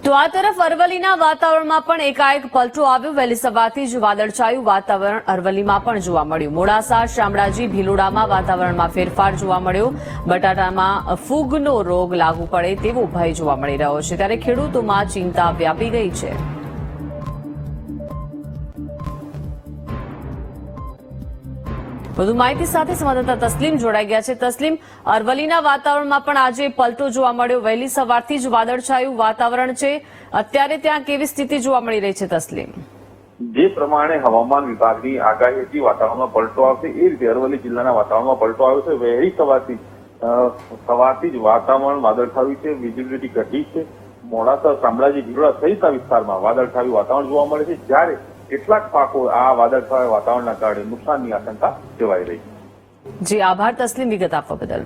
તો આ તરફ અરવલ્લીના વાતાવરણમાં પણ એકાએક પલટો આવ્યો। વહેલી સવારથી જ વાદળછાયું વાતાવરણ અરવલ્લીમાં પણ જોવા મળ્યું। મોડાસા, શામળાજી, ભીલોડામાં વાતાવરણમાં ફેરફાર જોવા મળ્યો। બટાટામાં ફૂગનો રોગ લાગુ પડે તેવો ભય જોવા મળી રહ્યો છે, ત્યારે ખેડૂતોમાં ચિંતા વ્યાપી ગઈ છે। વધુ માહિતી સાથે સંવાદદાતા તસ્લીમ જોડાઈ ગયા છે। તસ્લીમ, અરવલ્લીના વાતાવરણમાં પણ આજે પલટો જોવા મળ્યો। વહેલી સવારથી જ વાદળછાયું વાતાવરણ છે, અત્યારે ત્યાં કેવી સ્થિતિ જોવા મળી રહી છે? તસ્લીમ, જે પ્રમાણે હવામાન વિભાગની આગાહી હતી વાતાવરણમાં પલટો આવશે, એ રીતે અરવલ્લી જિલ્લાના વાતાવરણમાં પલટો આવ્યો છે। વહેલી સવારથી જ વાતાવરણ વાદળછાયું છે, વિઝિબિલિટી ઘટી છે। મોડાસા, શામળાજી, ભીલોડા સહિતના વિસ્તારમાં વાદળછાયું વાતાવરણ જોવા મળે છે, જ્યારે કેટલાક પાકો આ વાદળછાયા વાતાવરણના કારણે નુકસાનની આશંકા સેવાઈ રહી છે। જી આભાર તસ્લીમ, વિગત આપવા બદલ।